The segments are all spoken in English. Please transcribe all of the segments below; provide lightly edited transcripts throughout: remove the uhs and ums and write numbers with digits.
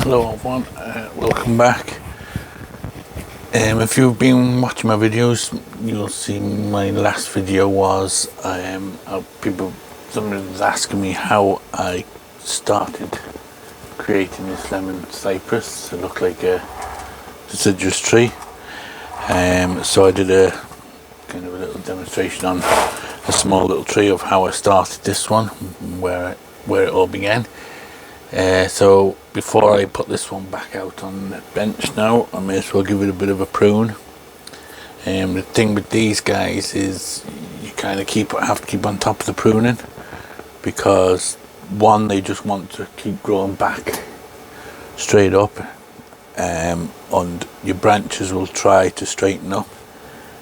Hello everyone, welcome back. If you've been watching my videos, you'll see my last video was somebody was asking me how I started creating this lemon cypress to look like a deciduous tree. So I did a kind of a little demonstration on a small little tree of how I started this one, where it all began. So before I put this one back out on the bench now, I may as well give it a bit of a prune. The thing with these guys is you kind of have to keep on top of the pruning, because one, they just want to keep growing back straight up, and your branches will try to straighten up,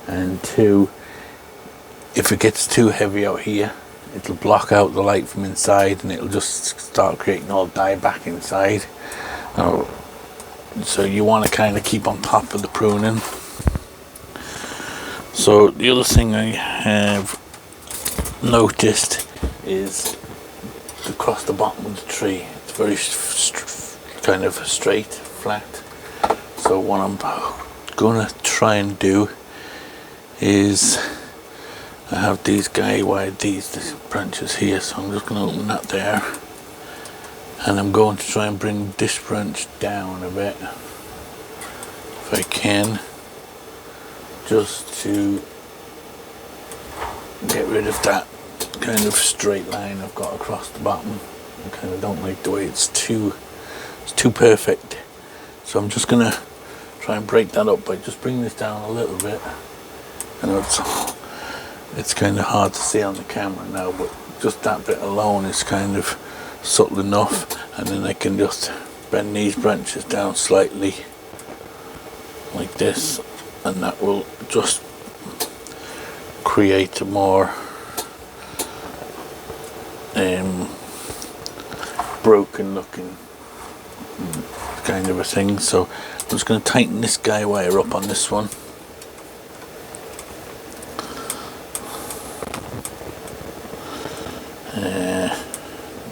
and two, if it gets too heavy out here, it'll block out the light from inside and it'll just start creating all dieback inside. So you want to kind of keep on top of the pruning. So the other thing I have noticed is across the bottom of the tree, it's very kind of straight, flat. So what I'm going to try and do is, I have these these branches here, so I'm just going to open that there, and I'm going to try and bring this branch down a bit if I can, just to get rid of that kind of straight line I've got across the bottom. I kind of don't like the way it's too perfect, so I'm just going to try and break that up by just bringing this down a little bit. I know it's kind of hard to see on the camera now, but just that bit alone is kind of subtle enough, and then I can just bend these branches down slightly like this, and that will just create a more broken looking kind of a thing. So I'm just going to tighten this guy wire up on this one.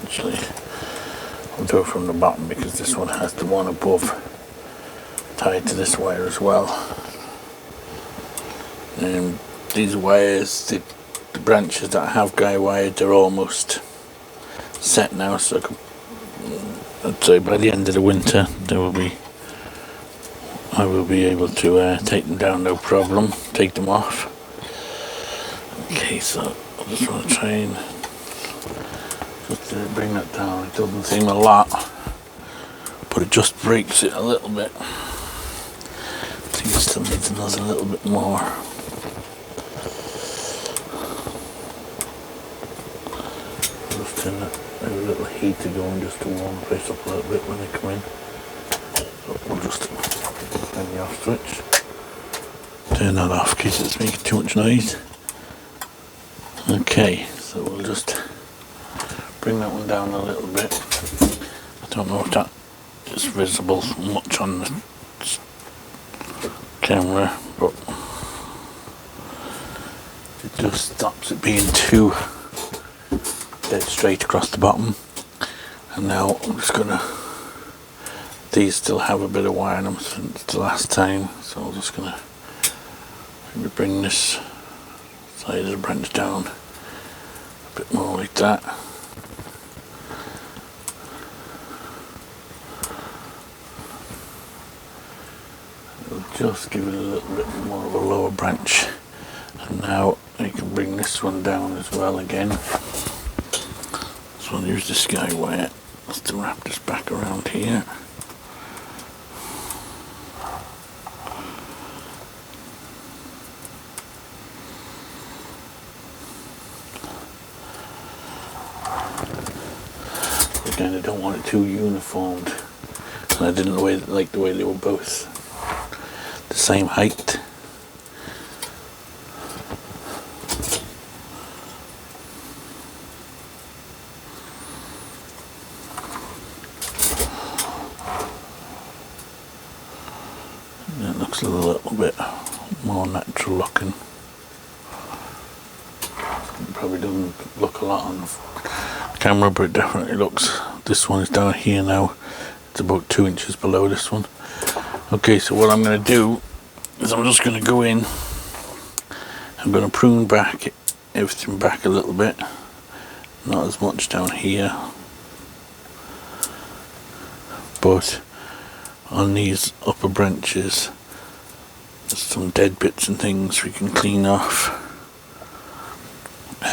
Actually, I'll do it from the bottom, because this one has the one above tied to this wire as well. These wires, the branches that I have guy wired, they're almost set now, so I'd say by the end of the winter I will be able to take them down, no problem, take them off. Okay, so I just want to try and just bring that down. It doesn't seem a lot, but it just breaks it a little bit. I think it still needs another little bit more. Just turn that a little heater going just to warm the place up a little bit when they come in. So we'll just turn the off switch. Turn that off in case it's making too much noise. Okay, so we'll just bring that one down a little bit. I don't know if that is visible much on the camera, but it just stops it being too dead straight across the bottom. And now I'm just gonna, these still have a bit of wire in them since the last time, so I'm just gonna maybe bring this side of the branch down a bit more like that. Just give it a little bit more of a lower branch, and now I can bring this one down as well again. So I'll use this guy wire just to wrap this back around here. Again, I don't want it too uniformed, and I didn't like the way they were both the same height. And it looks a little bit more natural looking. It probably doesn't look a lot on the camera, but it definitely looks. This one is down here now, It's about 2 inches below this one. Okay, so what I'm going to do is I'm just going to go in. I'm going to prune back everything back a little bit, not as much down here, but on these upper branches there's some dead bits and things we can clean off,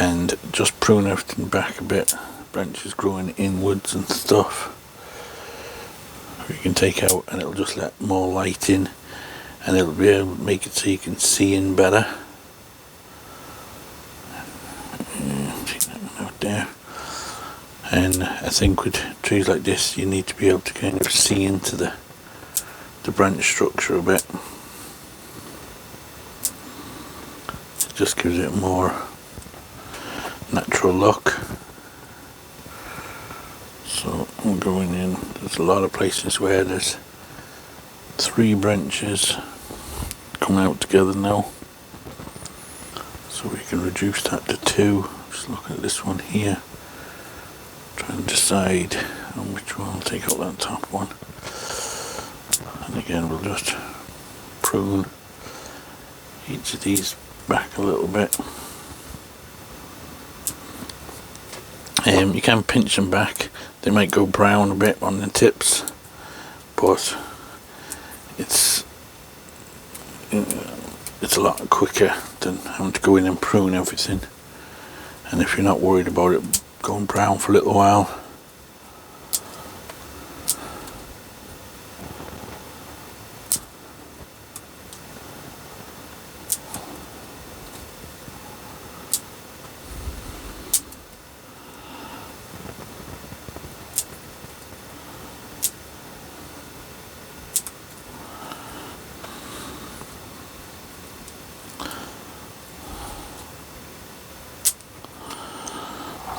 and just prune everything back a bit. Branches growing inwards and stuff we can take out, and it'll just let more light in, and it'll be able to make it so you can see in better. Take that one out there. And I think with trees like this you need to be able to kind of see into the branch structure a bit. It just gives it a more natural look. So I'm going in. There's a lot of places where there's 3 branches coming out together now, so we can reduce that to 2. Just looking at this one here, trying to decide on which one. I'll take out that top one, and again we'll just prune each of these back a little bit. You can pinch them back. They might go brown a bit on the tips, but it's a lot quicker than having to go in and prune everything. And if you're not worried about it going brown for a little while,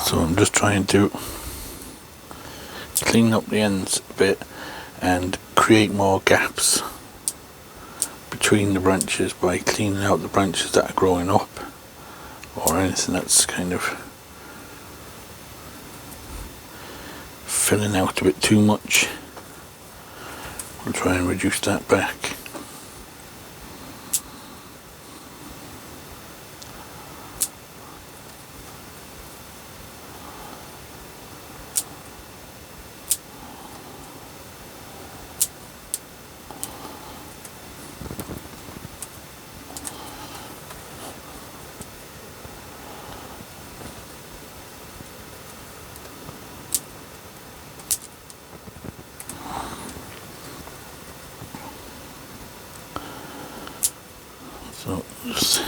so I'm just trying to clean up the ends a bit and create more gaps between the branches by cleaning out the branches that are growing up, or anything that's kind of filling out a bit too much. We'll try and reduce that back. So just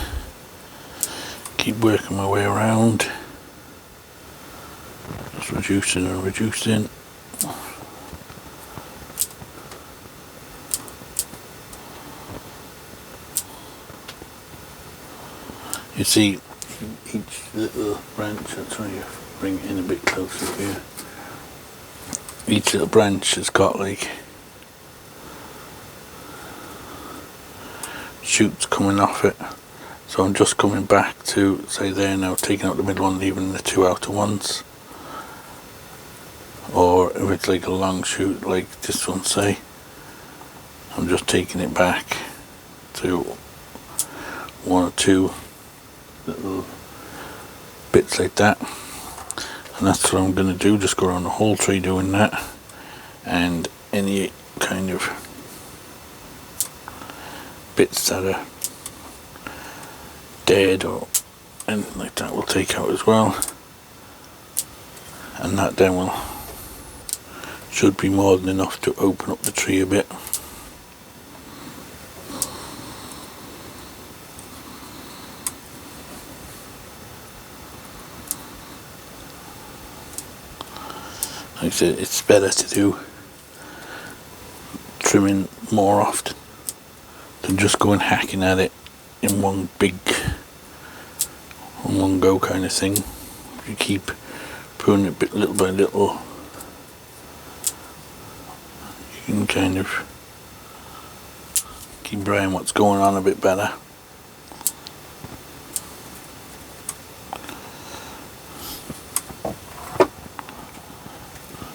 keep working my way around, just reducing and reducing. You see each little branch, I'll try to bring it in a bit closer here. Each little branch has got like shoots coming off it, so I'm just coming back to say there now, taking out the middle one, leaving the 2 outer ones. Or if it's like a long shoot like this one, say, I'm just taking it back to 1 or 2 little bits like that, and that's what I'm going to do. Just go around the whole tree doing that, and any kind of bits that are dead or anything like that we'll take out as well, and that then should be more than enough to open up the tree a bit. Like I said, it's better to do trimming more often than just going hacking at it in one go kind of thing. If you keep pruning it bit little by little, you can kind of keep brain what's going on a bit better.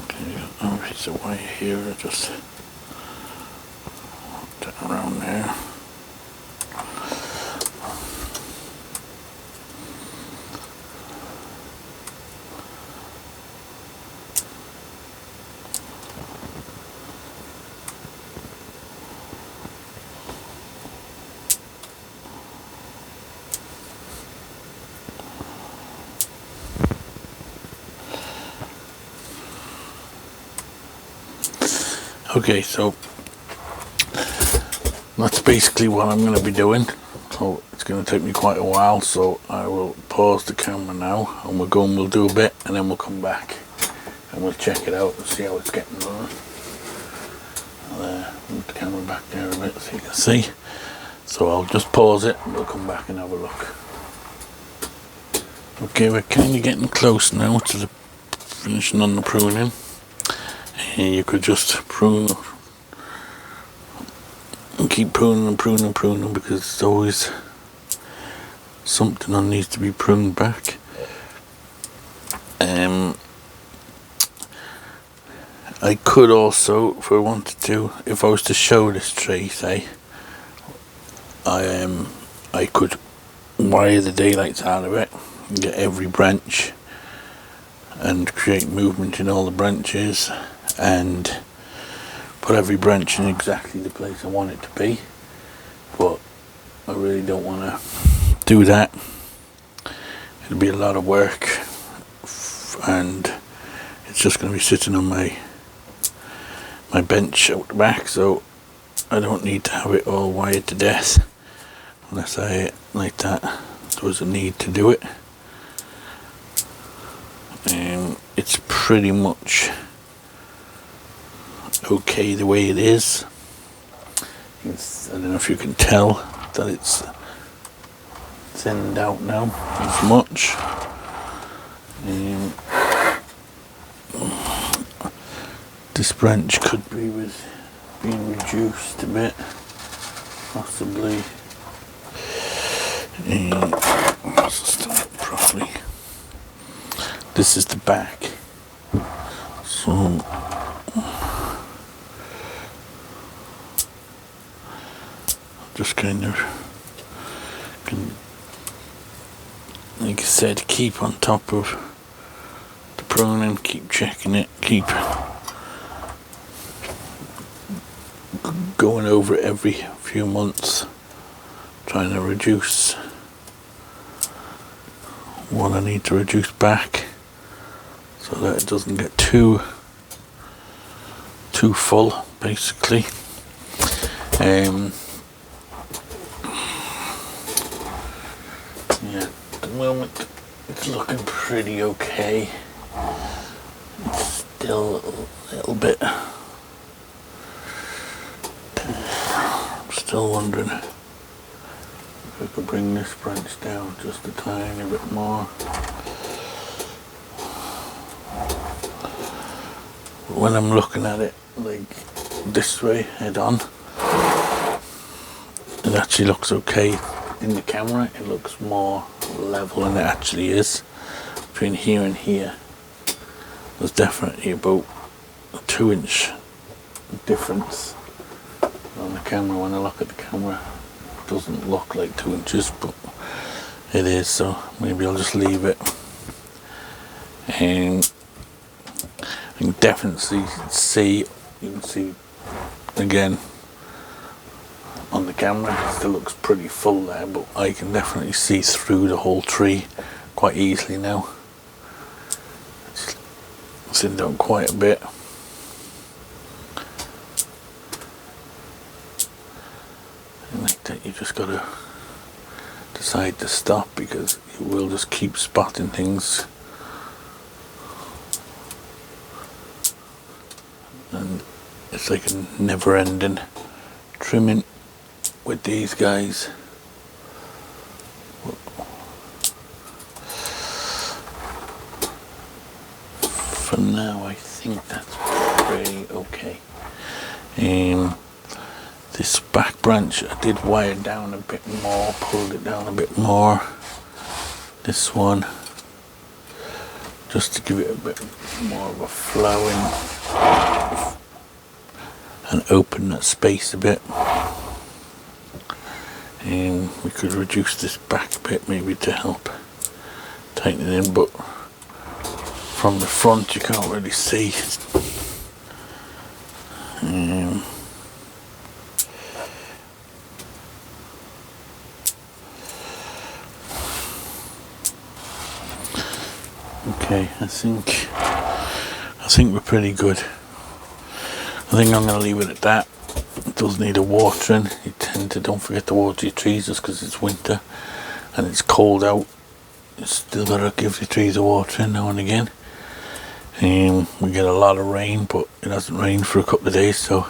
Okay, got a piece of white. right here, just down around there. Okay, so that's basically what I'm going to be doing. So it's going to take me quite a while, so I will pause the camera now and we'll go and we'll do a bit, and then we'll come back and we'll check it out and see how it's getting on. I'll move the camera back there a bit so you can see. So I'll just pause it and we'll come back and have a look. Okay, we're kind of getting close now to the finishing on the pruning. And you could just prune and keep pruning and pruning and pruning, because it's always something that needs to be pruned back. I could also, if I wanted to, if I was to show this tree, say, I could wire the daylights out of it and get every branch and create movement in all the branches and put every branch in exactly the place I want it to be. But I really don't want to do that. It'll be a lot of work, and it's just going to be sitting on my bench out the back, so I don't need to have it all wired to death unless I, like that, there was a need to do it. It's pretty much okay the way it is. I don't know if you can tell that it's thinned out now as much. This branch could be being reduced a bit, possibly. Let's start properly. This is the back, so just kind of, like I said, keep on top of the pruning, keep checking it, keep going over it every few months, trying to reduce what I need to reduce back so that it doesn't get too full, basically. Yeah, at the moment it's looking pretty okay. It's still a little bit. I'm still wondering if I could bring this branch down just a tiny bit more. When I'm looking at it like this way, head on, it actually looks okay. In the camera it looks more level than it actually is. Between here and here there's definitely about a 2-inch difference on the camera. When I look at the camera it doesn't look like 2 inches, but it is, so maybe I'll just leave it. And you can definitely see, you can see again on the camera it still looks pretty full there, but I can definitely see through the whole tree quite easily now. It's thinned down quite a bit. And like that, you just gotta decide to stop, because you will just keep spotting things. And it's like a never-ending trimming with these guys. For now I think that's pretty okay. This back branch I did wire down a bit more, pulled it down a bit more. This one, just to give it a bit more of a flowing and open that space a bit. And we could reduce this back a bit maybe to help tighten it in, but from the front you can't really see. Okay, I think we're pretty good. I think I'm going to leave it at that. It does need a watering. You tend to don't forget to water your trees just because it's winter and it's cold out. You still got to give your trees a watering now and again. We get a lot of rain, but it hasn't rained for a couple of days, so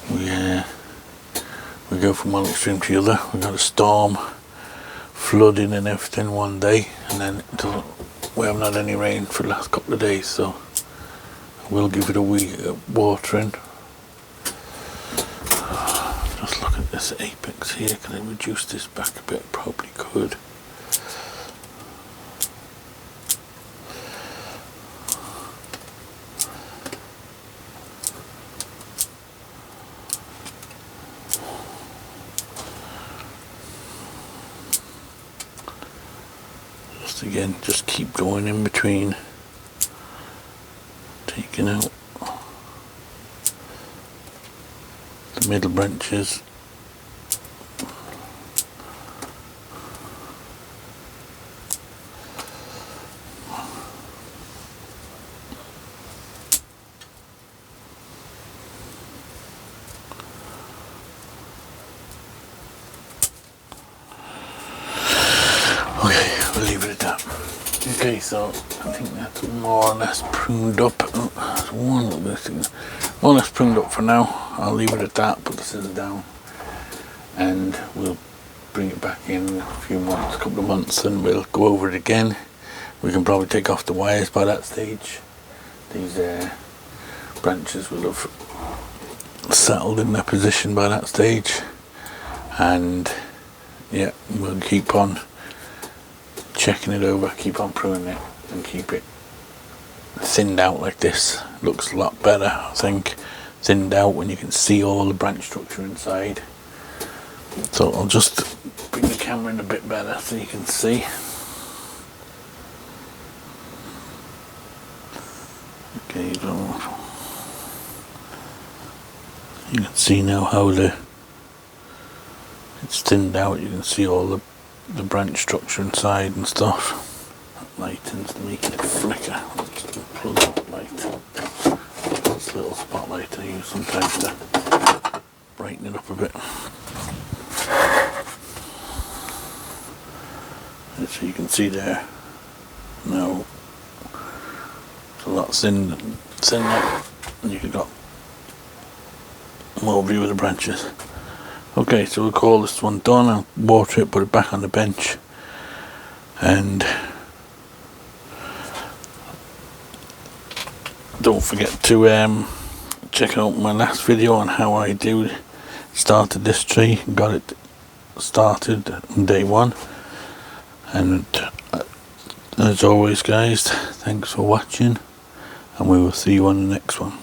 we go from one extreme to the other. We got a storm, flooding and everything one day, and then we haven't had any rain for the last couple of days, so we'll give it a wee watering. Just look at this apex here. Can I reduce this back a bit? Probably could. Again, just keep going in between, taking out the middle branches. Okay, we'll leave it at that. Okay, so I think that's more or less pruned up. Oh, there's one little bit thing. More or less pruned up for now. I'll leave it at that, put the scissors down, and we'll bring it back in a few months, a couple of months, and we'll go over it again. We can probably take off the wires by that stage. These branches will have settled in their position by that stage, and yeah, we'll keep on checking it over, keep on pruning it, and keep it thinned out like this. Looks a lot better, I think, thinned out when you can see all the branch structure inside. So I'll just bring the camera in a bit better so you can see. Okay, so you can see now how it's thinned out. You can see all the branch structure inside and stuff. That light tends to make it flicker. Just plug that light. This little spotlight I use sometimes to brighten it up a bit. And so you can see there now it's a lot thin now, and you've got more view of the branches. Okay, so we'll call this one done. I'll water it, put it back on the bench, and don't forget to check out my last video on how I started this tree, got it started on day one. And as always guys, thanks for watching, and we will see you on the next one.